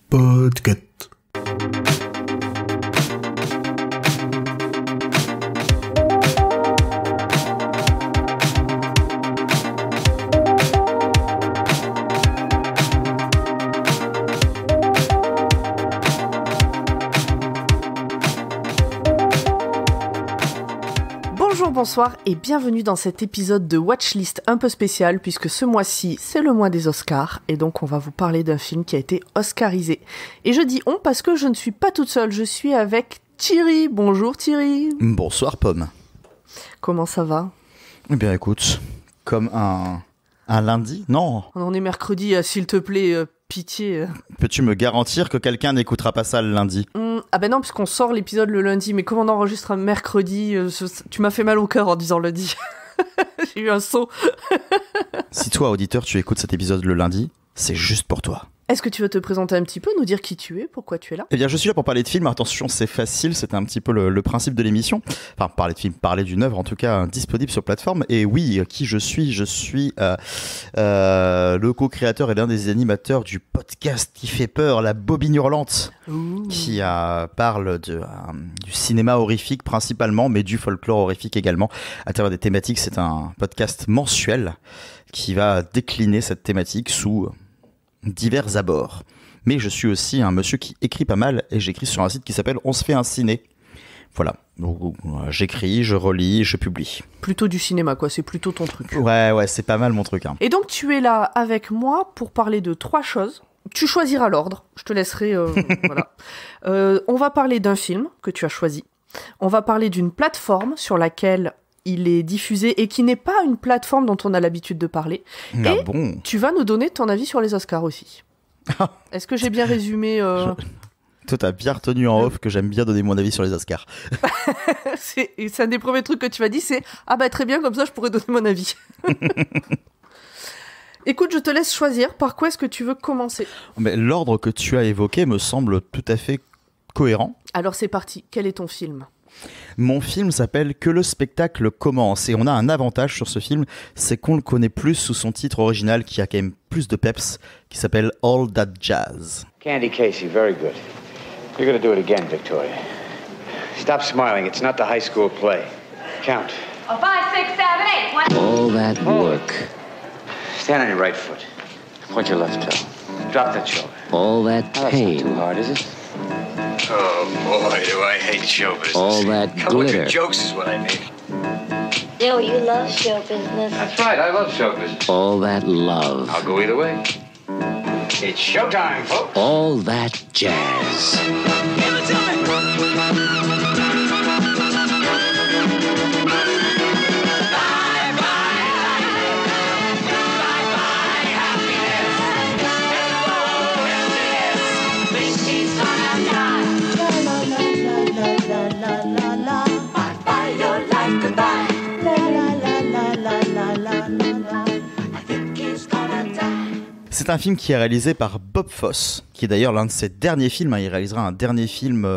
Podcast. Bonsoir et bienvenue dans cet épisode de Watchlist un peu spécial puisque ce mois-ci c'est le mois des Oscars et donc on va vous parler d'un film qui a été oscarisé. Et je dis on parce que je ne suis pas toute seule, je suis avec Thierry. Bonjour Thierry. Bonsoir Pomme. Comment ça va ? Eh bien écoute, comme un lundi, non. On est mercredi, s'il te plaît, pitié. Peux-tu me garantir que quelqu'un n'écoutera pas ça le lundi ? Ah ben non, puisqu'on sort l'épisode le lundi, mais comme on enregistre un mercredi, tu m'as fait mal au cœur en disant lundi. J'ai eu un saut. Si toi, auditeur, tu écoutes cet épisode le lundi, c'est juste pour toi. Est-ce que tu veux te présenter un petit peu, nous dire qui tu es, pourquoi tu es là ? Eh bien, je suis là pour parler de films. Attention, c'est facile, c'est un petit peu le principe de l'émission. Enfin, parler de films, parler d'une œuvre, en tout cas, disponible sur plateforme. Et oui, qui je suis ? Je suis le co-créateur et l'un des animateurs du podcast qui fait peur, La Bobine Hurlante, qui parle du cinéma horrifique principalement, mais du folklore horrifique également, à travers des thématiques. C'est un podcast mensuel qui va décliner cette thématique sous divers abords. Mais je suis aussi un monsieur qui écrit pas mal et j'écris sur un site qui s'appelle On se fait un ciné. Voilà, donc, j'écris, je relis, je publie. Plutôt du cinéma quoi, c'est plutôt ton truc. Ouais, c'est pas mal mon truc. Hein. Et donc tu es là avec moi pour parler de 3 choses. Tu choisiras l'ordre, je te laisserai... voilà. On va parler d'un film que tu as choisi. On va parler d'une plateforme sur laquelle il est diffusé et qui n'est pas une plateforme dont on a l'habitude de parler. Ah et bon ? Tu vas nous donner ton avis sur les Oscars aussi. Est-ce que j'ai bien résumé Toi, t'as bien retenu en off que j'aime bien donner mon avis sur les Oscars. c'est un des premiers trucs que tu m'as dit, c'est « Ah bah très bien, comme ça je pourrais donner mon avis. » Écoute, je te laisse choisir. Par quoi est-ce que tu veux commencer ? Mais l'ordre que tu as évoqué me semble tout à fait cohérent. Alors c'est parti. Quel est ton film ? Mon film s'appelle Que le spectacle commence et on a un avantage sur ce film, c'est qu'on le connaît plus sous son titre original qui a quand même plus de peps, qui s'appelle All That Jazz. Candy Casey, very good. You're gonna do it again, Victoria. Stop smiling, it's not the high school play. Count. 5, 6, 7, 8. All that work. Stand on your right foot. Point your left toe. Drop that shoulder. All that That's not pain. too hard, is it? Oh boy, do I hate show business. All that Couple of glitter. good jokes is what I need. Yo, you love show business. That's right, I love show business. All that love. I'll go either way. It's showtime, folks. All that jazz. C'est un film qui est réalisé par Bob Fosse, qui est d'ailleurs l'un de ses derniers films. Il réalisera un dernier film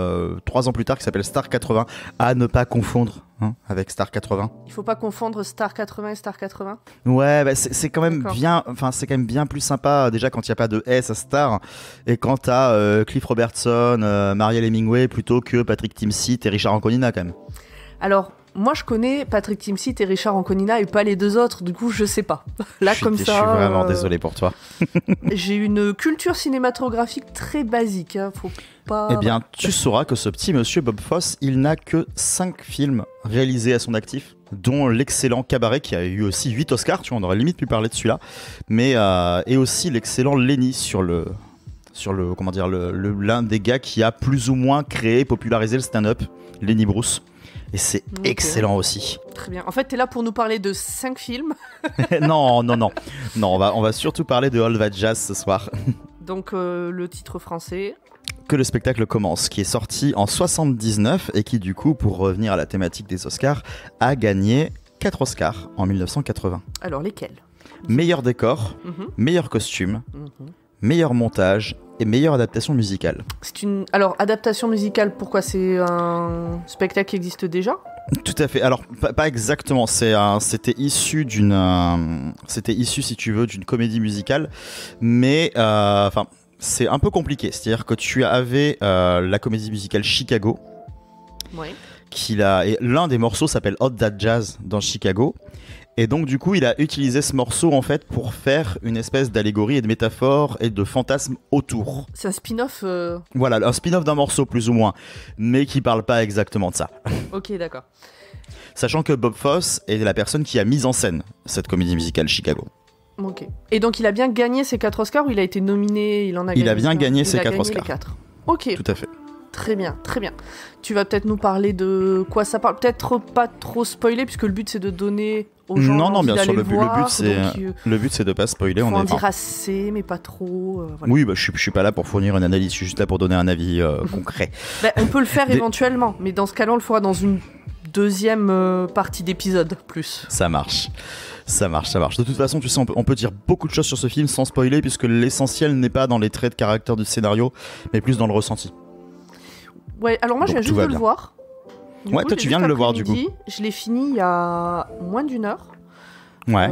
3 ans plus tard qui s'appelle Star 80, à ne pas confondre avec Star 80. Il faut pas confondre Star 80 et Star 80 ? Ouais, bah c'est quand même D'accord. bien, enfin c'est quand même bien plus sympa déjà quand il n'y a pas de S à Star et quand t'as Cliff Robertson, Marielle Hemingway plutôt que Patrick Timsit et Richard Anconina quand même. Alors, moi je connais Patrick Timsit et Richard Anconina et pas les deux autres, du coup je sais pas. Là comme ça... Je suis vraiment désolé pour toi. J'ai une culture cinématographique très basique, hein, faut pas... Eh bien, tu sauras que ce petit monsieur Bob Fosse, il n'a que 5 films réalisés à son actif, dont l'excellent Cabaret qui a eu aussi 8 Oscars, tu vois, on aurait limite pu parler de celui-là, mais et aussi l'excellent Lenny sur le comment dire, l'un des gars qui a plus ou moins créé, popularisé le stand-up, Lenny Bruce. Et c'est excellent aussi. Très bien. En fait, t'es là pour nous parler de 5 films. Non, on va surtout parler de All That Jazz ce soir. Donc, le titre français... Que le spectacle commence, qui est sorti en 79 et qui, du coup, pour revenir à la thématique des Oscars, a gagné 4 Oscars en 1980. Alors, lesquels ? Meilleur décor, meilleur costume, meilleur montage et meilleure adaptation musicale. Alors, adaptation musicale, pourquoi ? C'est un spectacle qui existe déjà ? Tout à fait. Alors pas exactement. C'était issu si tu veux d'une comédie musicale, mais enfin c'est un peu compliqué. C'est-à-dire que tu avais la comédie musicale Chicago, et l'un des morceaux s'appelle Hot That Jazz dans Chicago. Et donc du coup il a utilisé ce morceau en fait pour faire une espèce d'allégorie et de métaphore et de fantasme autour. C'est un spin-off Voilà, un spin-off d'un morceau plus ou moins, mais qui parle pas exactement de ça. Ok, d'accord. Sachant que Bob Fosse est la personne qui a mis en scène cette comédie musicale Chicago. Ok. Et donc il a bien gagné ses 4 Oscars ou il a été nominé, il a bien gagné ses 4 Oscars. Oscars. Les 4. Ok. Tout à fait. Très bien, très bien. Tu vas peut-être nous parler de quoi ça parle. Peut-être pas trop spoiler, puisque le but c'est de donner aux gens non, bien sûr, le but c'est de pas spoiler. Faut en dire assez, mais pas trop. Voilà. Oui, je suis pas là pour fournir une analyse, je suis juste là pour donner un avis concret. On peut le faire éventuellement, mais dans ce cas-là, on le fera dans une deuxième partie d'épisode plus. Ça marche. De toute façon, tu sais, on peut dire beaucoup de choses sur ce film sans spoiler, puisque l'essentiel n'est pas dans les traits de caractère du scénario, mais plus dans le ressenti. Ouais, alors moi je viens juste de le voir. Toi tu viens de le voir du coup. Je l'ai fini il y a moins d'1 heure. Ouais.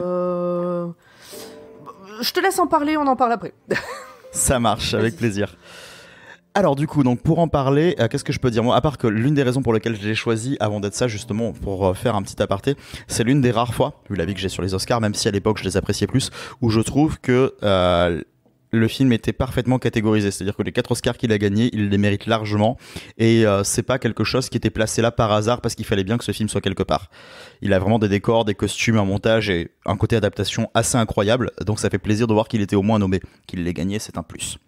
Je te laisse en parler, on en parle après. Ça marche, avec plaisir. Alors du coup, donc pour en parler, qu'est-ce que je peux dire moi, à part que l'une des raisons pour lesquelles je l'ai choisi avant d'être ça, justement, pour faire un petit aparté, c'est l'une des rares fois, vu l'avis que j'ai sur les Oscars, même si à l'époque je les appréciais plus, où je trouve que le film était parfaitement catégorisé, c'est-à-dire que les 4 Oscars qu'il a gagnés, il les mérite largement, et c'est pas quelque chose qui était placé là par hasard parce qu'il fallait bien que ce film soit quelque part. Il a vraiment des décors, des costumes, un montage et un côté adaptation assez incroyable, donc ça fait plaisir de voir qu'il était au moins nommé. Qu'il l'ait gagné, c'est un plus.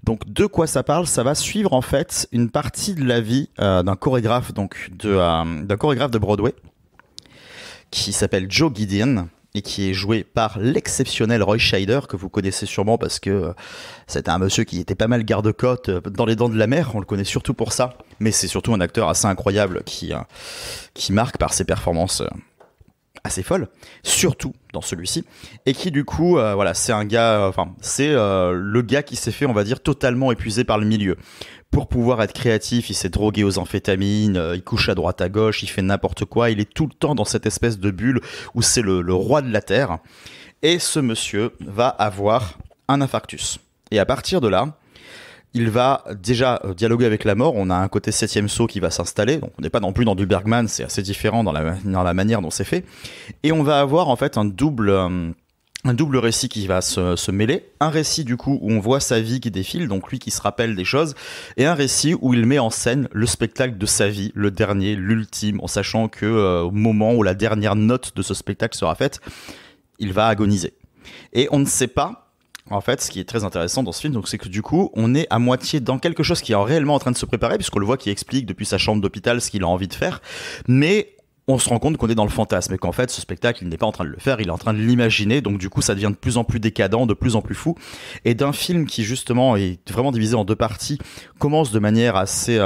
Donc de quoi ça parle ? Ça va suivre en fait une partie de la vie d'un chorégraphe, d'un chorégraphe de Broadway qui s'appelle Joe Gideon, et qui est joué par l'exceptionnel Roy Scheider, que vous connaissez sûrement parce que c'était un monsieur qui était pas mal garde-côte dans Les Dents de la Mer, on le connaît surtout pour ça, mais c'est surtout un acteur assez incroyable qui marque par ses performances assez folles, surtout dans celui-ci, et qui du coup, c'est un gars, le gars qui s'est fait, on va dire, totalement épuisé par le milieu. Pour pouvoir être créatif, il s'est drogué aux amphétamines, il couche à droite à gauche, il fait n'importe quoi, il est tout le temps dans cette espèce de bulle où c'est le roi de la Terre. Et ce monsieur va avoir un infarctus. Et à partir de là, il va déjà dialoguer avec la mort, on a un côté 7e saut qui va s'installer, donc on n'est pas non plus dans du Bergman, c'est assez différent dans la manière dont c'est fait. Et on va avoir en fait un double récit qui va se mêler, un récit du coup où on voit sa vie qui défile, donc lui qui se rappelle des choses, et un récit où il met en scène le spectacle de sa vie, le dernier, l'ultime, en sachant que au moment où la dernière note de ce spectacle sera faite, il va agoniser. Et on ne sait pas, en fait, ce qui est très intéressant dans ce film, donc, c'est que du coup, on est à moitié dans quelque chose qui est réellement en train de se préparer, puisqu'on le voit qui explique depuis sa chambre d'hôpital ce qu'il a envie de faire, mais on se rend compte qu'on est dans le fantasme et qu'en fait ce spectacle il n'est pas en train de le faire, il est en train de l'imaginer, donc du coup ça devient de plus en plus décadent, de plus en plus fou, et d'un film qui justement est vraiment divisé en 2 parties, commence de manière assez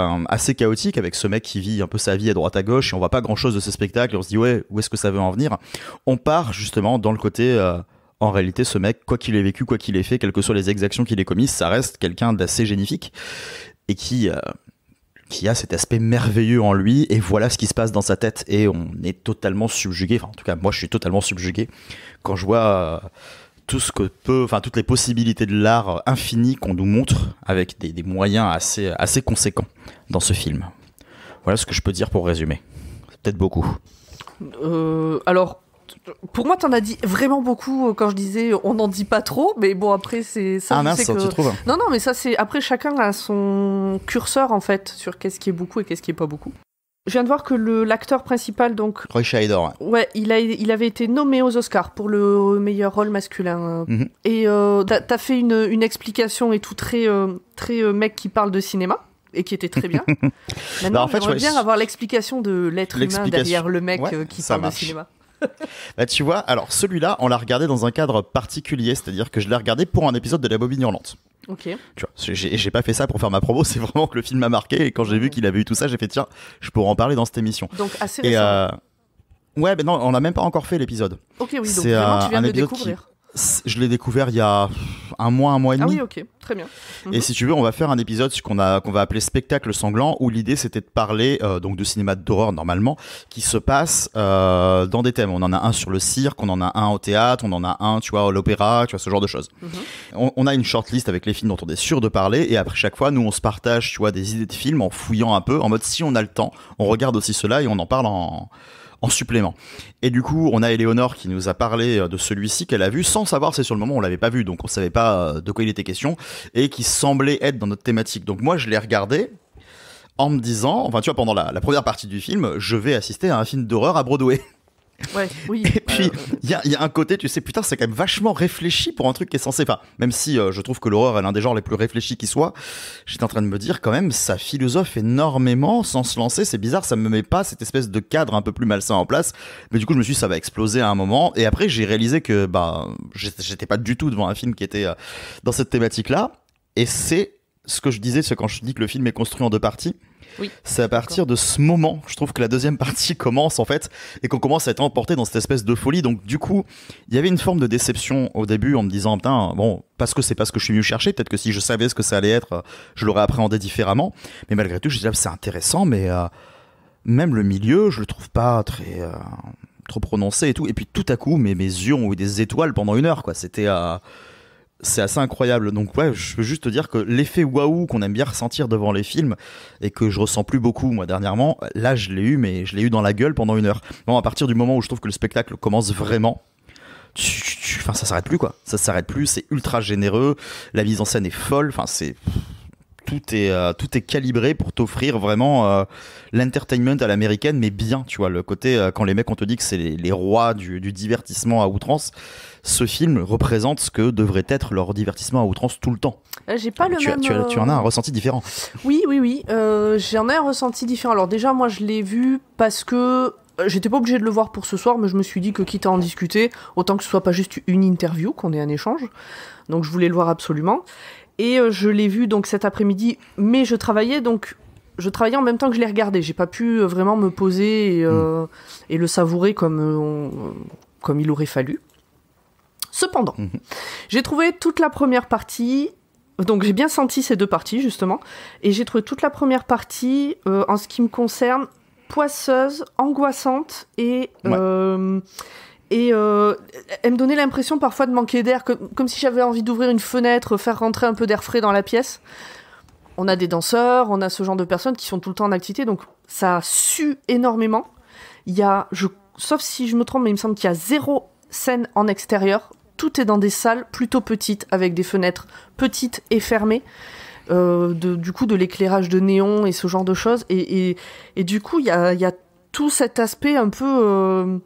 chaotique avec ce mec qui vit un peu sa vie à droite à gauche et on voit pas grand chose de ce spectacle et on se dit ouais, où est-ce que ça veut en venir. On part justement dans le côté en réalité ce mec, quoi qu'il ait vécu, quoi qu'il ait fait, quelles que soient les exactions qu'il ait commises, ça reste quelqu'un d'assez génifique et qui a cet aspect merveilleux en lui, et voilà ce qui se passe dans sa tête, et on est totalement subjugué, enfin en tout cas moi je suis totalement subjugué quand je vois toutes les possibilités de l'art infini qu'on nous montre avec des moyens assez conséquents dans ce film. Voilà ce que je peux dire pour résumer. C'est peut-être beaucoup. Alors pour moi, t'en as dit vraiment beaucoup quand je disais on n'en dit pas trop, mais bon, après, c'est ça. Ah mince, tu trouves ? Non, mais ça, c'est. Après, chacun a son curseur, en fait, sur qu'est-ce qui est beaucoup et qu'est-ce qui est pas beaucoup. Je viens de voir que l'acteur principal, donc. Roy Scheider. Ouais, il avait été nommé aux Oscars pour le meilleur rôle masculin. Mm-hmm. Et t'as fait une explication et tout très mec qui parle de cinéma. Et qui était très bien. Maintenant, j'aimerais bien avoir l'explication de l'être humain derrière le mec qui parle de cinéma. Bah tu vois, alors celui-là, on l'a regardé dans un cadre particulier, c'est-à-dire que je l'ai regardé pour un épisode de La Bobine Hurlante. Ok. Tu vois, j'ai pas fait ça pour faire ma promo, c'est vraiment que le film m'a marqué et quand j'ai vu qu'il avait eu tout ça, j'ai fait tiens, je pourrais en parler dans cette émission. Donc assez récent. Ouais, mais non, on n'a même pas encore fait l'épisode. Ok, oui, donc vraiment tu viens de le découvrir. Je l'ai découvert il y a un mois et demi. Ah oui, ok, très bien. Et si tu veux, on va faire un épisode qu'on va appeler Spectacle sanglant, où l'idée c'était de parler donc de cinéma d'horreur normalement, qui se passe dans des thèmes. On en a un sur le cirque, on en a un au théâtre, on en a un, tu vois, à l'opéra, tu vois, ce genre de choses. On a une shortlist avec les films dont on est sûr de parler, et après chaque fois, nous on se partage, tu vois, des idées de films en fouillant un peu, en mode si on a le temps, on regarde aussi cela et on en parle en supplément. Et du coup, on a Éléonore qui nous a parlé de celui-ci qu'elle a vu sans savoir, c'est sur le moment on l'avait pas vu, donc on savait pas de quoi il était question, et qui semblait être dans notre thématique. Donc moi, je l'ai regardé en me disant, enfin tu vois, pendant la première partie du film, je vais assister à un film d'horreur à Broadway. Ouais, oui. Et puis, il y a un côté, tu sais, putain, c'est quand même vachement réfléchi pour un truc qui est censé... Enfin, même si je trouve que l'horreur est l'un des genres les plus réfléchis qui soit, j'étais en train de me dire, quand même, ça philosophe énormément sans se lancer. C'est bizarre, ça me met pas cette espèce de cadre un peu plus malsain en place. Mais du coup, je me suis dit, ça va exploser à un moment. Et après, j'ai réalisé que j'étais pas du tout devant un film qui était dans cette thématique-là. Et c'est ce que je disais, c'est quand je dis que le film est construit en 2 parties. Oui, c'est à partir de ce moment, je trouve que la deuxième partie commence en fait, et qu'on commence à être emporté dans cette espèce d'euphorie. Donc du coup, il y avait une forme de déception au début en me disant, putain, bon, parce que c'est pas ce que je suis venu chercher, peut-être que si je savais ce que ça allait être, je l'aurais appréhendé différemment. Mais malgré tout, je disais, c'est intéressant, mais même le milieu, je le trouve pas très trop prononcé et tout. Et puis tout à coup, mes yeux ont eu des étoiles pendant 1 heure, quoi. C'est assez incroyable. Donc ouais, je veux juste te dire que l'effet waouh qu'on aime bien ressentir devant les films et que je ressens plus beaucoup moi dernièrement, là je l'ai eu, mais je l'ai eu dans la gueule pendant 1 heure. Bon, à partir du moment où je trouve que le spectacle commence vraiment, enfin ça s'arrête plus quoi. Ça s'arrête plus, c'est ultra généreux, la mise en scène est folle, enfin tout est calibré pour t'offrir vraiment l'entertainment à l'américaine, mais bien, tu vois, le côté quand les mecs on te dit que c'est les rois du divertissement à outrance, ce film représente ce que devrait être leur divertissement à outrance tout le temps. J'ai pas le même... Tu en as un ressenti différent. Oui. J'en ai un ressenti différent. Alors déjà, moi, je l'ai vu parce que j'étais pas obligée de le voir pour ce soir, mais je me suis dit que quitte à en discuter, autant que ce soit pas juste une interview, qu'on ait un échange. Donc je voulais le voir absolument. Et je l'ai vu donc cet après-midi, mais je travaillais en même temps que je l'ai regardé. J'ai pas pu vraiment me poser et le savourer comme il aurait fallu. Cependant, j'ai trouvé toute la première partie, donc j'ai bien senti ces 2 parties justement, et j'ai trouvé toute la première partie, en ce qui me concerne, poisseuse, angoissante et elle me donnait l'impression parfois de manquer d'air, comme si j'avais envie d'ouvrir une fenêtre, faire rentrer un peu d'air frais dans la pièce. On a des danseurs, on a ce genre de personnes qui sont tout le temps en activité, donc ça sue énormément. Sauf si je me trompe, mais il me semble qu'il y a 0 scène en extérieur. Tout est dans des salles plutôt petites, avec des fenêtres petites et fermées. Du coup, de l'éclairage de néon et ce genre de choses. Et du coup, il y a tout cet aspect un peu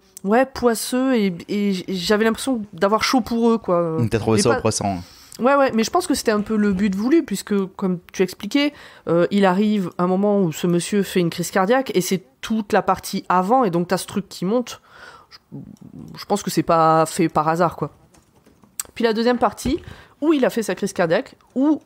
poisseux et j'avais l'impression d'avoir chaud pour eux, quoi. T'as trouvé ça oppressant. Ouais, mais je pense que c'était un peu le but voulu, puisque, comme tu expliquais, il arrive un moment où ce monsieur fait une crise cardiaque, et c'est toute la partie avant, et donc t'as ce truc qui monte. Je pense que c'est pas fait par hasard, quoi. Puis la deuxième partie, où il a fait sa crise cardiaque, où,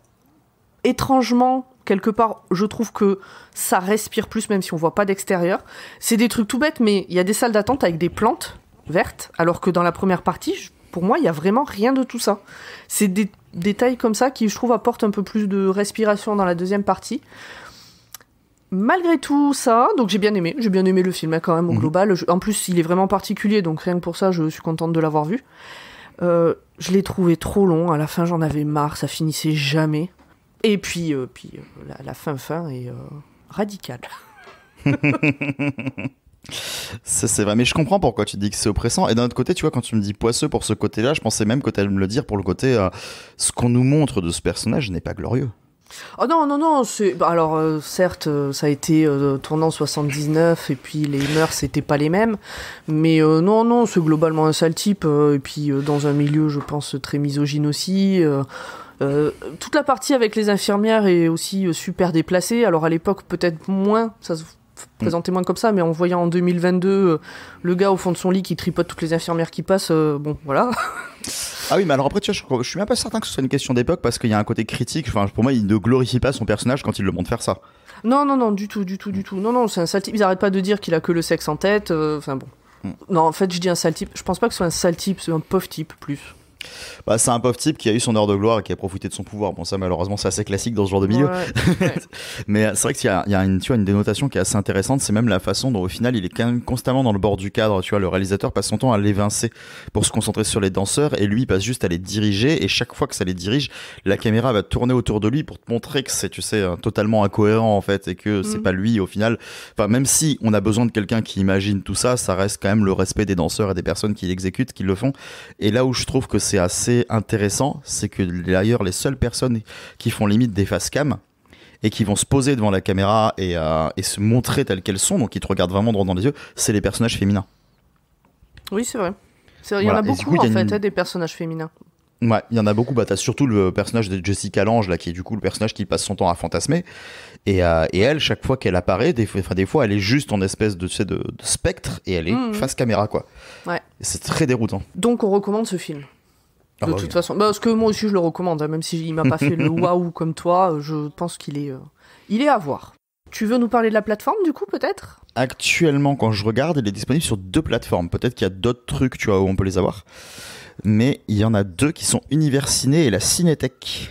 étrangement, quelque part, je trouve que ça respire plus, même si on voit pas d'extérieur. C'est des trucs tout bêtes, mais il y a des salles d'attente avec des plantes vertes, alors que dans la première partie, pour moi, il y a vraiment rien de tout ça. C'est des détails comme ça qui, je trouve, apportent un peu plus de respiration dans la deuxième partie. Malgré tout ça, donc j'ai bien aimé le film quand même au global. En plus, il est vraiment particulier, donc rien que pour ça, je suis contente de l'avoir vu. Je l'ai trouvé trop long, à la fin j'en avais marre, ça finissait jamais. Et puis la fin est radicale. C'est vrai, mais je comprends pourquoi tu dis que c'est oppressant. Et d'un autre côté, tu vois, quand tu me dis poisseux pour ce côté-là, je pensais même que tu allais me le dire pour le côté ce qu'on nous montre de ce personnage n'est pas glorieux. Oh non, alors certes, ça a été tourné en 79 et puis les mœurs c'était pas les mêmes, mais non, c'est globalement un sale type, et puis dans un milieu, je pense, très misogyne aussi. Toute la partie avec les infirmières est aussi super déplacée. Alors à l'époque, peut-être moins, ça se présentait moins comme ça, mais en voyant en 2022 le gars au fond de son lit qui tripote toutes les infirmières qui passent, bon, voilà. Ah oui, mais alors après, tu vois, je suis même pas certain que ce soit une question d'époque, parce qu'il y a un côté critique. Enfin, pour moi, il ne glorifie pas son personnage quand il le montre faire ça. Non, du tout. Non, c'est un sale type. Ils arrêtent pas de dire qu'il a que le sexe en tête. Enfin bon. Non, en fait, je dis un sale type. Je pense pas que ce soit un sale type, c'est un pauvre type, plus. Bah, c'est un pauvre type qui a eu son heure de gloire et qui a profité de son pouvoir. Bon, ça, malheureusement, c'est assez classique dans ce genre de milieu. Ouais. Mais c'est vrai qu'il y a une, tu vois, une dénotation qui est assez intéressante. C'est même la façon dont, au final, il est quand même constamment dans le bord du cadre. Tu vois, le réalisateur passe son temps à l'évincer pour se concentrer sur les danseurs et lui, il passe juste à les diriger. Et chaque fois que ça les dirige, la caméra va tourner autour de lui pour te montrer que c'est, tu sais, totalement incohérent, en fait, et que c'est pas lui, au final. Enfin, même si on a besoin de quelqu'un qui imagine tout ça, ça reste quand même le respect des danseurs et des personnes qui l'exécutent, qui le font. Et là où je trouve que c'est assez intéressant, c'est que d'ailleurs les seules personnes qui font limite des face cam et qui vont se poser devant la caméra et se montrer telles qu'elles sont, donc qui te regardent vraiment droit dans les yeux, c'est les personnages féminins. Oui, c'est vrai. Il y en a beaucoup en fait, des personnages féminins. Ouais, il y en a beaucoup. Bah, t'as surtout le personnage de Jessica Lange là, qui est du coup le personnage qui passe son temps à fantasmer. Et elle, chaque fois qu'elle apparaît, des fois, elle est juste en espèce de spectre et elle est face caméra, quoi. Ouais. Et c'est très déroutant. Donc on recommande ce film. De toute façon, parce que moi aussi je le recommande, hein, même s'il m'a pas fait le waouh comme toi, je pense qu'il est à voir. Tu veux nous parler de la plateforme du coup peut-être ? Actuellement, quand je regarde, il est disponible sur 2 plateformes. Peut-être qu'il y a d'autres trucs, tu vois, où on peut les avoir. Mais il y en a 2 qui sont Univers Ciné et la Cinétech.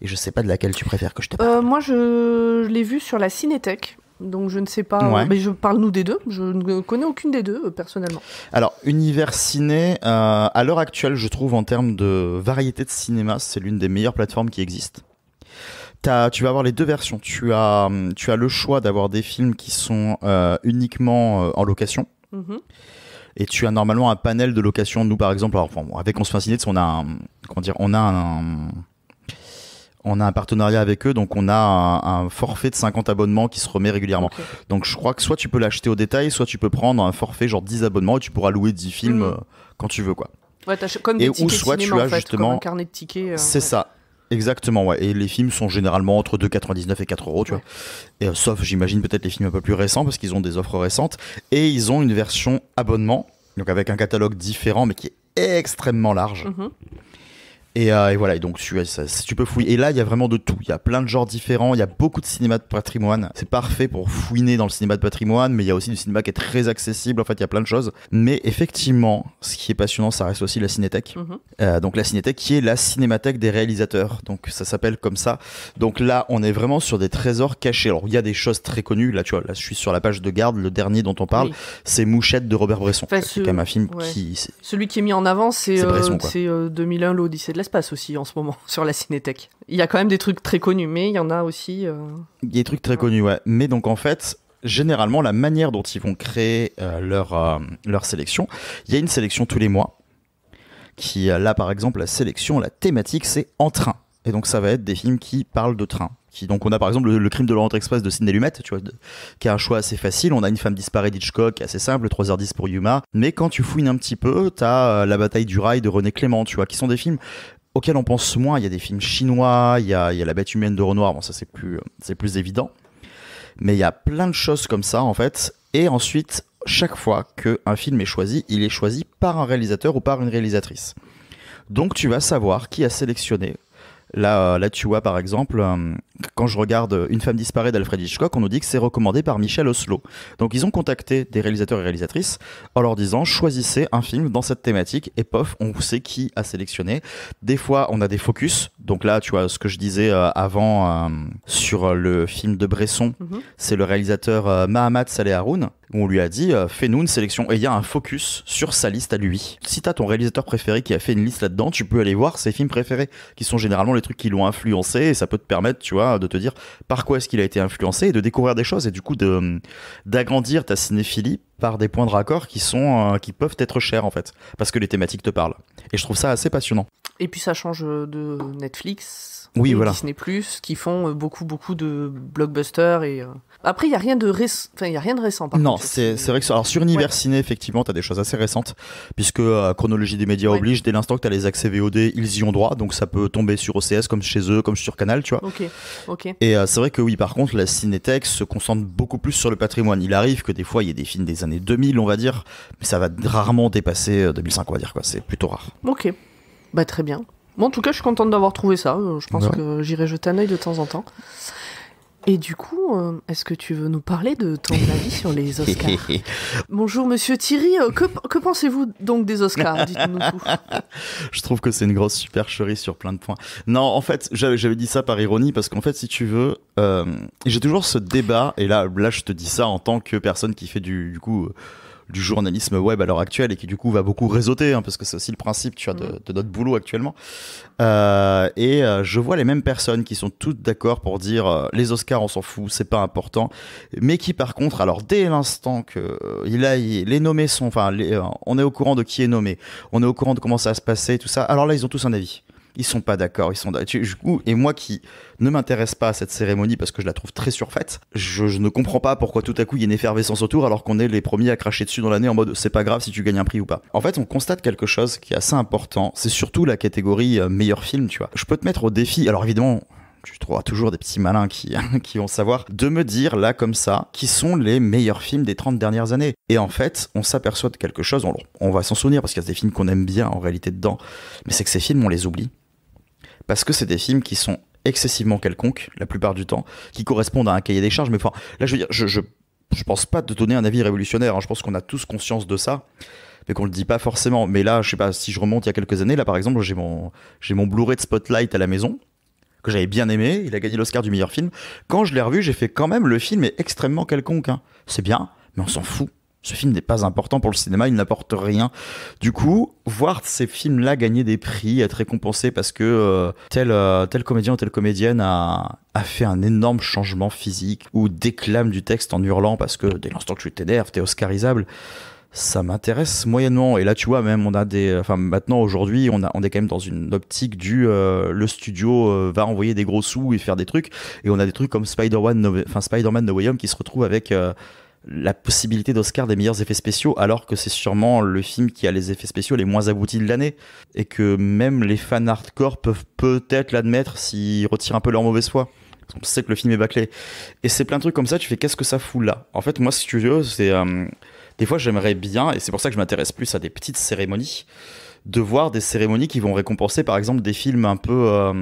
Et je sais pas de laquelle tu préfères que je te parle. Moi je l'ai vu sur la Cinétech. Donc je ne sais pas, Ouais. mais parle-nous des deux, je ne connais aucune des deux personnellement. Alors, Univers Ciné, à l'heure actuelle, je trouve en termes de variété de cinéma, c'est l'une des meilleures plateformes qui existent. Tu vas avoir les 2 versions. Tu as le choix d'avoir des films qui sont uniquement en location. Mm-hmm. Et tu as normalement un panel de location. Nous, par exemple, avec On se fait un ciné, on a un partenariat avec eux, donc on a un forfait de 50 abonnements qui se remet régulièrement. Okay. Donc je crois que soit tu peux l'acheter au détail, soit tu peux prendre un forfait genre 10 abonnements et tu pourras louer 10 films quand tu veux, quoi. Ouais, comme des tickets de cinéma, en fait, justement, comme un carnet de tickets. C'est ça. Exactement, ouais. Et les films sont généralement entre 2,99 et 4 €, tu vois. Et, sauf, j'imagine, peut-être les films un peu plus récents, parce qu'ils ont des offres récentes. Et ils ont une version abonnement, donc avec un catalogue différent, mais qui est extrêmement large. Mm-hmm. Et voilà, et donc tu peux fouiller. Et là, il y a vraiment de tout. Il y a plein de genres différents. Il y a beaucoup de cinéma de patrimoine. C'est parfait pour fouiner dans le cinéma de patrimoine, mais il y a aussi du cinéma qui est très accessible. En fait, il y a plein de choses. Mais effectivement, ce qui est passionnant, ça reste aussi la Cinétech. Mm-hmm. Donc la Cinétech qui est la cinémathèque des réalisateurs. Donc ça s'appelle comme ça. Donc là, on est vraiment sur des trésors cachés. Alors il y a des choses très connues. Là, tu vois, là, je suis sur la page de garde. Le dernier dont on parle, c'est Mouchette de Robert Bresson. Enfin, c'est quand même un film Celui qui est mis en avant, c'est Bresson, 2001, l'Odyssée de l'espace aussi en ce moment sur la Cinétech. Il y a quand même des trucs très connus, mais il y en a aussi. Il y a des trucs très connus, ouais. Mais donc en fait, généralement, la manière dont ils vont créer leur sélection, il y a une sélection tous les mois. Qui là, par exemple, la thématique, c'est en train. Et donc ça va être des films qui parlent de train. Donc on a par exemple le crime de l'Orient Express de Sidney Lumet, tu vois, qui a un choix assez facile. On a Une femme disparue d'Hitchcock, assez simple, 3h10 pour Yuma. Mais quand tu fouines un petit peu, t'as La bataille du rail de René Clément, tu vois, qui sont des films auxquels on pense moins. Il y a des films chinois, il y a La bête humaine de Renoir, bon ça c'est plus évident. Mais il y a plein de choses comme ça en fait. Et ensuite, chaque fois qu'un film est choisi, il est choisi par un réalisateur ou par une réalisatrice. Donc tu vas savoir qui a sélectionné. Là, tu vois, par exemple, quand je regarde Une femme disparue d'Alfred Hitchcock, on nous dit que c'est recommandé par Michel Oslo. Donc, ils ont contacté des réalisateurs et réalisatrices en leur disant « Choisissez un film dans cette thématique » et pof, on sait qui a sélectionné. Des fois, on a des focus. Donc là, tu vois, ce que je disais avant sur le film de Bresson, c'est le réalisateur Mahamat Saleh Haroun, où on lui a dit fais-nous une sélection. Et il y a un focus sur sa liste à lui. Si t'as ton réalisateur préféré qui a fait une liste là-dedans, tu peux aller voir ses films préférés, qui sont généralement les trucs qui l'ont influencé, et ça peut te permettre, tu vois, de te dire par quoi est-ce qu'il a été influencé, et de découvrir des choses, et du coup d'agrandir ta cinéphilie par des points de raccord qui peuvent être chers en fait, parce que les thématiques te parlent. Et je trouve ça assez passionnant. Et puis ça change de Netflix, oui, voilà. Disney+, qui font beaucoup de blockbusters et après il y a rien de récent, par non, contre. c'est vrai que alors sur Univers Ciné effectivement t'as des choses assez récentes, puisque chronologie des médias oblige, dès l'instant que t'as les accès VOD, ils y ont droit, donc ça peut tomber sur OCS comme chez eux, comme sur Canal, tu vois. Ok. Et c'est vrai que oui, par contre la Cinétech se concentre beaucoup plus sur le patrimoine. Il arrive que des fois il y ait des films des années 2000 on va dire, mais ça va rarement dépasser 2005 on va dire, quoi. C'est plutôt rare. Ok, bah très bien. Bon, en tout cas je suis contente d'avoir trouvé ça, je pense que j'irai jeter un œil de temps en temps. Et du coup, est-ce que tu veux nous parler de ton avis sur les Oscars? Bonjour Monsieur Thierry, que pensez-vous donc des Oscars? Dites-nous tout. Je trouve que c'est une grosse supercherie sur plein de points. Non, en fait, j'avais dit ça par ironie parce qu'en fait, si tu veux, j'ai toujours ce débat, et là, je te dis ça en tant que personne qui fait du journalisme web à l'heure actuelle et qui du coup va beaucoup réseauter, hein, parce que c'est aussi le principe, tu vois, de notre boulot actuellement. Je vois les mêmes personnes qui sont toutes d'accord pour dire les Oscars on s'en fout, c'est pas important, mais qui par contre, alors dès l'instant que les nommés sont, enfin, on est au courant de qui est nommé, on est au courant de comment ça va se passer, tout ça. Alors là, ils ont tous un avis. Ils sont pas d'accord, et moi qui ne m'intéresse pas à cette cérémonie parce que je la trouve très surfaite, je ne comprends pas pourquoi tout à coup il y a une effervescence autour alors qu'on est les premiers à cracher dessus dans l'année en mode c'est pas grave si tu gagnes un prix ou pas. En fait, on constate quelque chose qui est assez important, c'est surtout la catégorie meilleur film, tu vois. Je peux te mettre au défi, alors évidemment, tu trouveras toujours des petits malins qui vont savoir, de me dire là comme ça qui sont les meilleurs films des 30 dernières années. Et en fait, on s'aperçoit de quelque chose, on va s'en souvenir parce qu'il y a des films qu'on aime bien en réalité dedans, mais c'est que ces films on les oublie. Parce que c'est des films qui sont excessivement quelconques, la plupart du temps, qui correspondent à un cahier des charges. Mais enfin, là, je veux dire, je pense pas te donner un avis révolutionnaire, hein. Je pense qu'on a tous conscience de ça, mais qu'on le dit pas forcément. Mais là, je sais pas, si je remonte il y a quelques années, là, par exemple, j'ai mon Blu-ray de Spotlight à la maison, que j'avais bien aimé. Il a gagné l'Oscar du meilleur film. Quand je l'ai revu, j'ai fait quand même, le film est extrêmement quelconque, hein. C'est bien, mais on s'en fout. Ce film n'est pas important pour le cinéma, il n'apporte rien. Du coup, voir ces films-là gagner des prix, être récompensés parce que tel comédien ou telle comédienne a fait un énorme changement physique ou déclame du texte en hurlant parce que dès l'instant que tu t'énerves, t'es oscarisable, ça m'intéresse moyennement. Et là, tu vois, même maintenant, aujourd'hui, on est quand même dans une optique le studio va envoyer des gros sous et faire des trucs. Et on a des trucs comme Spider-Man No Way Home qui se retrouve avec la possibilité d'Oscar des meilleurs effets spéciaux, alors que c'est sûrement le film qui a les effets spéciaux les moins aboutis de l'année, et que même les fans hardcore peuvent peut-être l'admettre s'ils retirent un peu leur mauvaise foi. On sait que le film est bâclé. Et c'est plein de trucs comme ça, tu fais qu'est-ce que ça fout là? En fait, moi, si tu veux, c'est des fois j'aimerais bien, et c'est pour ça que je m'intéresse plus à des petites cérémonies, de voir des cérémonies qui vont récompenser par exemple des films un peu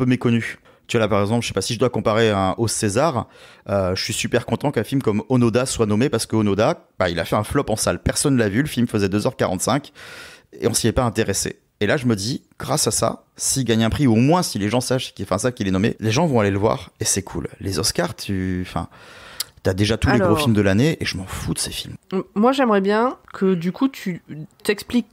méconnus. Tu vois là par exemple, je sais pas si je dois comparer au César, je suis super content qu'un film comme Onoda soit nommé parce que Onoda, il a fait un flop en salle, personne l'a vu, le film faisait 2h45 et on s'y est pas intéressé. Et là je me dis, grâce à ça, s'il gagne un prix ou au moins si les gens sachent qu'il est nommé, les gens vont aller le voir et c'est cool. Les Oscars, t'as déjà tous les gros films de l'année et je m'en fous de ces films. Moi j'aimerais bien que du coup tu t'expliques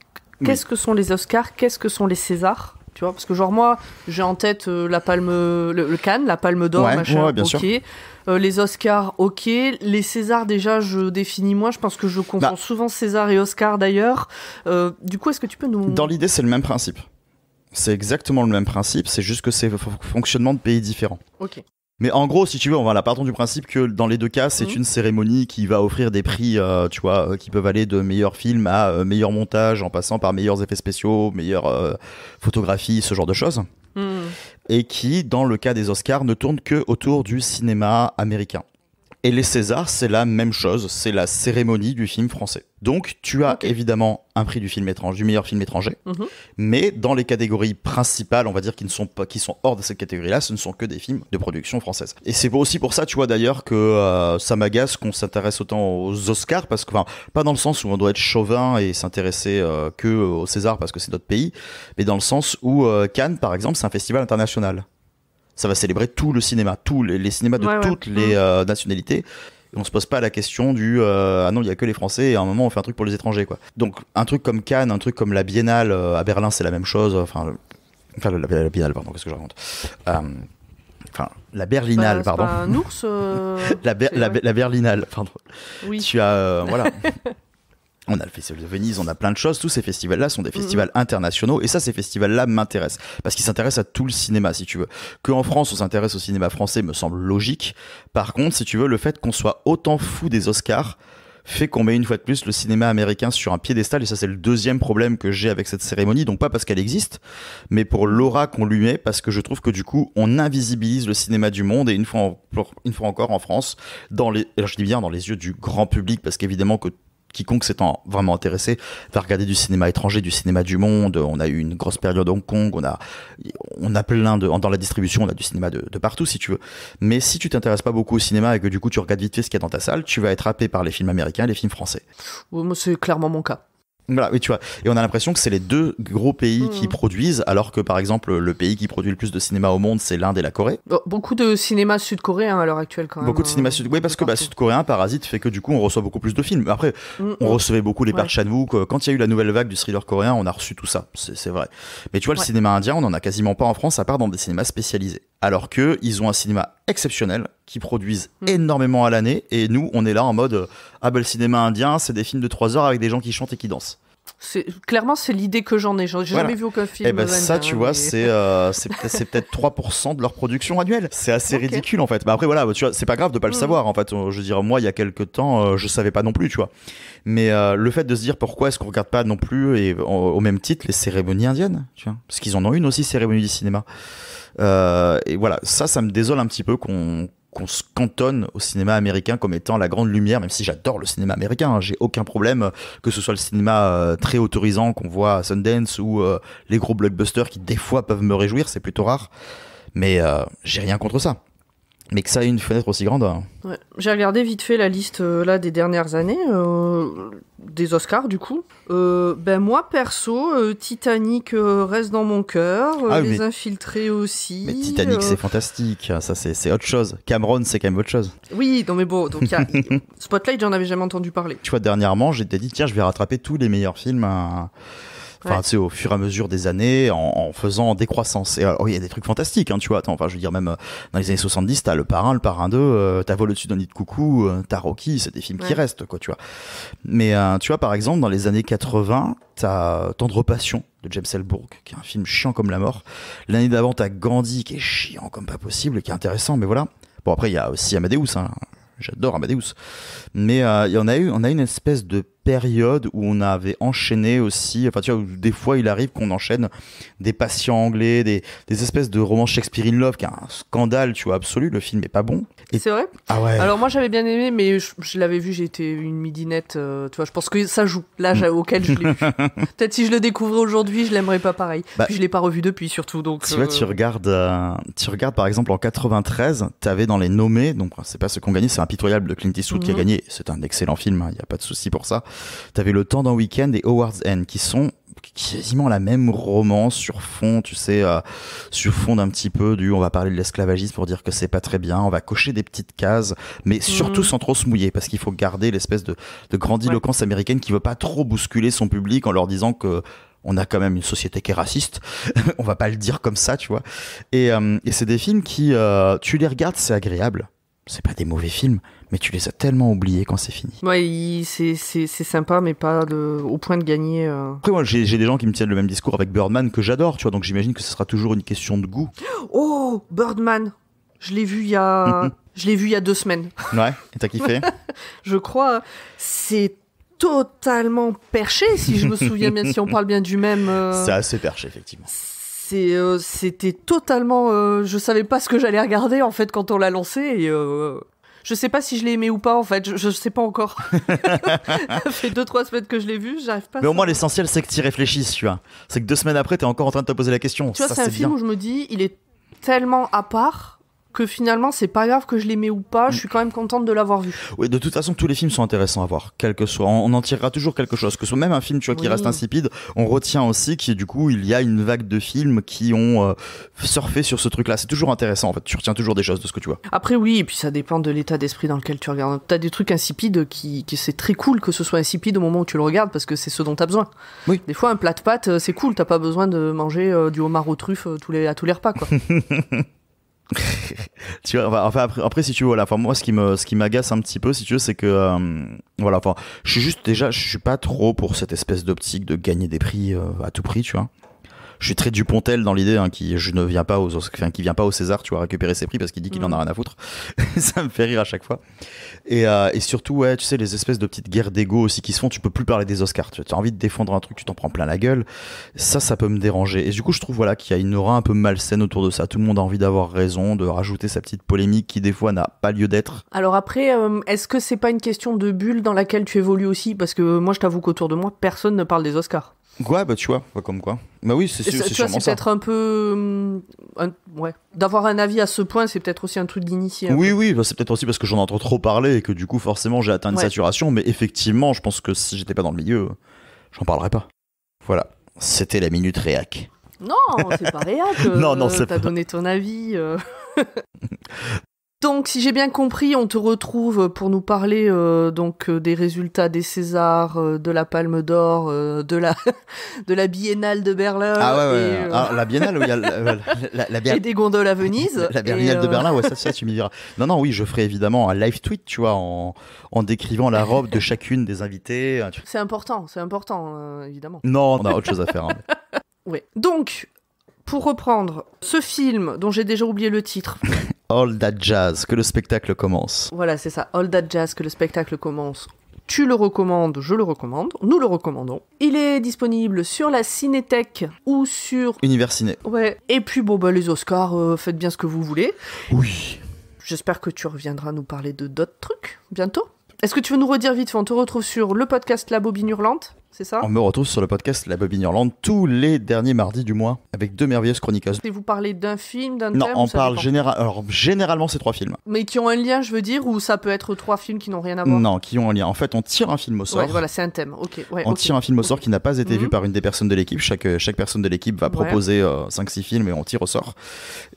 qu'est-ce que sont les Oscars, qu'est-ce que sont les Césars. Tu vois, parce que genre moi j'ai en tête la palme, le Cannes, la Palme d'Or, machin, bien ok. Sûr. Les Oscars, ok. Les Césars, déjà je définis moins. Je pense que je confonds souvent César et Oscar d'ailleurs. Du coup, est-ce que tu peux nous... Dans l'idée, c'est le même principe. C'est exactement le même principe. C'est juste que c'est fonctionnement de pays différents. Ok. Mais en gros, si tu veux, partons du principe que dans les deux cas, c'est une cérémonie qui va offrir des prix, tu vois, qui peuvent aller de meilleurs films à meilleur montage, en passant par meilleurs effets spéciaux, meilleure photographie, ce genre de choses. Et qui, dans le cas des Oscars, ne tourne que autour du cinéma américain. Et les Césars, c'est la même chose, c'est la cérémonie du film français. Donc, tu as évidemment un prix du meilleur film étranger, mais dans les catégories principales, on va dire, qui sont hors de cette catégorie-là, ce ne sont que des films de production française. Et c'est aussi pour ça, tu vois, d'ailleurs, que ça m'agace qu'on s'intéresse autant aux Oscars, parce que, pas dans le sens où on doit être chauvin et s'intéresser que aux Césars parce que c'est notre pays, mais dans le sens où Cannes, par exemple, c'est un festival international. Ça va célébrer tout le cinéma, tous les cinémas de toutes les nationalités. Et on se pose pas la question du ah non, il y a que les Français et à un moment on fait un truc pour les étrangers, quoi. Donc un truc comme Cannes, un truc comme la Biennale à Berlin, c'est la même chose. La Biennale, pardon, qu'est-ce que je raconte la Berlinale, pardon. Pas un ours. La Berlinale, pardon. Oui. Tu as voilà. On a le Festival de Venise, on a plein de choses. Tous ces festivals-là sont des festivals internationaux. Et ça, ces festivals-là m'intéressent. Parce qu'ils s'intéressent à tout le cinéma, si tu veux. Qu'en France, on s'intéresse au cinéma français me semble logique. Par contre, si tu veux, le fait qu'on soit autant fou des Oscars fait qu'on met une fois de plus le cinéma américain sur un piédestal. Et ça, c'est le deuxième problème que j'ai avec cette cérémonie. Donc pas parce qu'elle existe, mais pour l'aura qu'on lui met, parce que je trouve que du coup, on invisibilise le cinéma du monde. Et une fois encore en France, alors je dis bien dans les yeux du grand public, parce qu'évidemment que quiconque s'étant vraiment intéressé va regarder du cinéma étranger, du cinéma du monde. On a eu une grosse période à Hong Kong, on a plein dans la distribution, on a du cinéma de partout si tu veux. Mais si tu t'intéresses pas beaucoup au cinéma et que du coup tu regardes vite fait ce qu'il y a dans ta salle, tu vas être happé par les films américains et les films français. Moi, c'est clairement mon cas. Voilà, oui, tu vois. Et on a l'impression que c'est les deux gros pays qui produisent, alors que par exemple, le pays qui produit le plus de cinéma au monde, c'est l'Inde et la Corée. Beaucoup de cinéma sud-coréen à l'heure actuelle, quand même. Beaucoup de cinéma oui, parce que sud-coréen, Parasite fait que du coup, on reçoit beaucoup plus de films. Après, on recevait beaucoup les Park Chan-wook. Quand il y a eu la nouvelle vague du thriller coréen, on a reçu tout ça. C'est vrai. Mais tu vois, le cinéma indien, on en a quasiment pas en France, à part dans des cinémas spécialisés. Alors que ils ont un cinéma exceptionnel, qui produisent énormément à l'année, et nous, on est là en mode le cinéma indien, c'est des films de 3 heures avec des gens qui chantent et qui dansent. Clairement, c'est l'idée que j'en ai. J'ai jamais vu aucun film. Et ben ça, tu vois, c'est peut-être 3% de leur production annuelle. C'est assez ridicule en fait. Bah après voilà, tu vois, c'est pas grave de pas le savoir en fait. Je veux dire, moi, il y a quelques temps, je savais pas non plus, tu vois. Mais le fait de se dire pourquoi est-ce qu'on regarde pas non plus et au même titre les cérémonies indiennes, tu vois, parce qu'ils en ont une aussi, cérémonie du cinéma. Et voilà, ça me désole un petit peu qu'on se cantonne au cinéma américain comme étant la grande lumière, même si j'adore le cinéma américain, hein, j'ai aucun problème que ce soit le cinéma très autorisant qu'on voit à Sundance ou les gros blockbusters qui des fois peuvent me réjouir, c'est plutôt rare, mais j'ai rien contre ça. Mais que ça ait une fenêtre aussi grande. Ouais. J'ai regardé vite fait la liste là des dernières années des Oscars du coup. Moi perso, Titanic reste dans mon cœur, Les Infiltrés aussi. Mais Titanic c'est fantastique, ça c'est autre chose. Cameron c'est quand même autre chose. Oui, non mais bon, donc Spotlight j'en avais jamais entendu parler. Tu vois, dernièrement j'étais dit tiens je vais rattraper tous les meilleurs films. Enfin, tu sais, au fur et à mesure des années, en faisant décroissance. Et alors, il y a des trucs fantastiques, hein, tu vois. Attends, enfin, je veux dire, même dans les années 70, t'as Le Parrain, Le Parrain 2, t'as Vol au-dessus d'un nid de coucou, t'as Rocky, c'est des films qui restent, quoi, tu vois. Mais, tu vois, par exemple, dans les années 80, t'as Tendre Passion de James Ellsberg, qui est un film chiant comme la mort. L'année d'avant, t'as Gandhi, qui est chiant comme pas possible, qui est intéressant, mais voilà. Bon, après, il y a aussi Amadeus, hein. J'adore Amadeus. Mais on a eu une espèce de période où on avait enchaîné aussi, enfin tu vois, où des fois il arrive qu'on enchaîne des patients anglais, des espèces de romans Shakespeare in Love, qui est un scandale, tu vois, absolu, le film est pas bon. Et... C'est vrai ? Ah ouais. Alors moi j'avais bien aimé, mais je l'avais vu, j'étais une midinette, tu vois, je pense que ça joue, l'âge auquel je l'ai vu. Peut-être si je le découvrais aujourd'hui, je l'aimerais pas pareil. Puis je l'ai pas revu depuis surtout, donc... Tu vois, tu regardes par exemple en 93, t'avais dans les nommés, donc c'est pas ceux qui ont gagné, c'est Impitoyable de Clint Eastwood qui a gagné, c'est un excellent film, il y a pas de souci pour ça. T'avais Le Temps d'un week-end et Howard's End qui sont quasiment la même romance sur fond, tu sais, sur fond d'un petit peu du on va parler de l'esclavagisme pour dire que c'est pas très bien, on va cocher des petites cases, mais surtout sans trop se mouiller, parce qu'il faut garder l'espèce de grandiloquence américaine qui veut pas trop bousculer son public en leur disant que on a quand même une société qui est raciste, on va pas le dire comme ça, tu vois. Et c'est des films qui, tu les regardes, c'est agréable. C'est pas des mauvais films, mais tu les as tellement oubliés quand c'est fini. Ouais, c'est sympa, mais pas au point de gagner. Après, moi, j'ai des gens qui me tiennent le même discours avec Birdman que j'adore, tu vois, donc j'imagine que ce sera toujours une question de goût. Oh, Birdman, je l'ai vu il y a 2 semaines. Ouais, et t'as kiffé? Je crois, c'est totalement perché, si je me souviens bien, si on parle bien du même. C'est assez perché, effectivement. C'était totalement... je savais pas ce que j'allais regarder, en fait, quand on l'a lancé, et... je sais pas si je l'ai aimé ou pas, en fait, je sais pas encore. Ça fait 2-3 semaines que je l'ai vu, j'arrive pas. Mais au moins, l'essentiel, c'est que t'y réfléchisses, tu vois. C'est que 2 semaines après, t'es encore en train de te poser la question. Tu vois, ça, c'est un film où je me dis, il est tellement à part que finalement, c'est pas grave que je l'aimais ou pas, je suis quand même contente de l'avoir vu. Oui, de toute façon, tous les films sont intéressants à voir, quel que soit. On en tirera toujours quelque chose. Que ce soit même un film, tu vois, qui reste insipide, on retient aussi qu'il du coup, il y a une vague de films qui ont surfé sur ce truc-là. C'est toujours intéressant, en fait. Tu retiens toujours des choses de ce que tu vois. Après, oui, et puis ça dépend de l'état d'esprit dans lequel tu regardes. T'as des trucs insipides qui c'est très cool que ce soit insipide au moment où tu le regardes parce que c'est ce dont t'as besoin. Oui. Des fois, un plat de pâtes, c'est cool. T'as pas besoin de manger du homard aux truffes à tous les repas, quoi. Tu vois, enfin après si tu veux, voilà, enfin moi ce qui m'agace un petit peu, si tu veux, c'est que voilà, enfin je suis pas trop pour cette espèce d'optique de gagner des prix à tout prix, tu vois. je suis très Dupontel dans l'idée, hein, qui vient pas au César, tu vois, récupérer ses prix parce qu'il dit qu'il en a rien à foutre. Ça me fait rire à chaque fois. Et surtout, ouais, tu sais, les espèces de petites guerres d'ego aussi qui se font, tu peux plus parler des Oscars. Tu as envie de défendre un truc, tu t'en prends plein la gueule. Ça peut me déranger. Et du coup, je trouve voilà, qu'il y a une aura un peu malsaine autour de ça. Tout le monde a envie d'avoir raison, de rajouter sa petite polémique qui, des fois, n'a pas lieu d'être. Alors après, est-ce que c'est pas une question de bulle dans laquelle tu évolues aussi ? Parce que moi, je t'avoue qu'autour de moi, personne ne parle des Oscars. Ouais, bah tu vois, comme quoi. Bah oui, c'est sûrement ça. C'est peut-être un peu... ouais. D'avoir un avis à ce point, c'est peut-être aussi un truc d'initié. Oui, bah c'est peut-être aussi parce que j'en entends trop parler et que du coup, forcément, j'ai atteint une saturation. Mais effectivement, je pense que si j'étais pas dans le milieu, j'en parlerais pas. Voilà, c'était la Minute Réac. Non, c'est pas réac. Non, c'est t'as pas... donné ton avis. Donc, si j'ai bien compris, on te retrouve pour nous parler des résultats des Césars, de la Palme d'Or, de la Biennale de Berlin. Ah ouais. Alors, la Biennale où il y a et des gondoles à Venise. La Biennale de Berlin, ouais, ça tu m'y diras. Non, oui, je ferai évidemment un live tweet, tu vois, en décrivant la robe de chacune des invités. C'est important, évidemment. Non, on a autre chose à faire. Hein. Ouais. Donc, pour reprendre, ce film dont j'ai déjà oublié le titre. All That Jazz, que le spectacle commence. Voilà, c'est ça. All That Jazz, que le spectacle commence. Tu le recommandes, je le recommande, nous le recommandons. Il est disponible sur la Cinétech ou sur... Univers Ciné. Ouais. Et puis, les Oscars, faites bien ce que vous voulez. Oui. J'espère que tu reviendras nous parler de d'autres trucs bientôt. Est-ce que tu veux nous redire vite fait, on te retrouve sur le podcast La Bobine Hurlante, c'est ça ? On me retrouve sur le podcast La Bobine Hurlante tous les derniers mardis du mois, avec 2 merveilleuses chroniqueuses. Et vous parlez d'un film, d'un thème ? Non, on parle généralement c'est 3 films. Mais qui ont un lien, je veux dire, ou ça peut être 3 films qui n'ont rien à voir ? Non, qui ont un lien. En fait, on tire un film au sort. Ouais, voilà, c'est un thème, ok. Ouais, on tire un film au sort qui n'a pas été vu par une des personnes de l'équipe. Chaque personne de l'équipe va proposer 5-6 films et on tire au sort.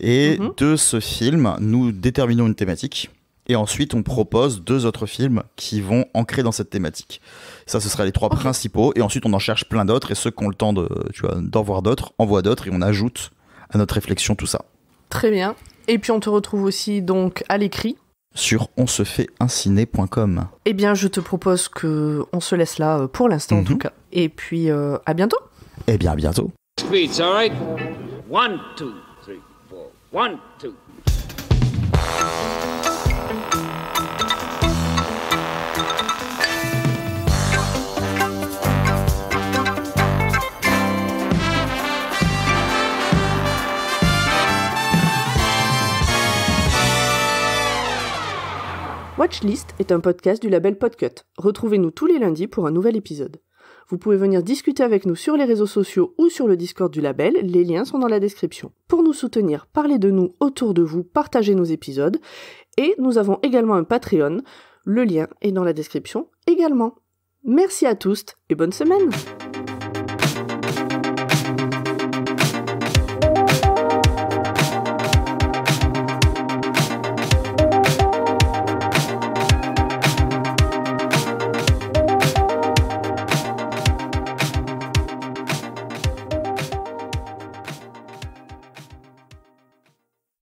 Et de ce film, nous déterminons une thématique. Et ensuite, on propose 2 autres films qui vont ancrer dans cette thématique. Ça, ce seraient les 3 principaux. Et ensuite, on en cherche plein d'autres. Et ceux qui ont le temps d'en voir d'autres, envoient d'autres. Et on ajoute à notre réflexion tout ça. Très bien. Et puis, on te retrouve aussi donc à l'écrit. Sur onsefaituncinné.com. Eh bien, je te propose qu'on se laisse là pour l'instant, en tout cas. Et puis, à bientôt. Eh bien, à bientôt. Speeds, all right? 1, 2, 3, 4. 1, 2. Watchlist est un podcast du label Podcut. Retrouvez-nous tous les lundis pour un nouvel épisode. Vous pouvez venir discuter avec nous sur les réseaux sociaux ou sur le Discord du label, les liens sont dans la description. Pour nous soutenir, parlez de nous autour de vous, partagez nos épisodes. Et nous avons également un Patreon, le lien est dans la description également. Merci à tous et bonne semaine!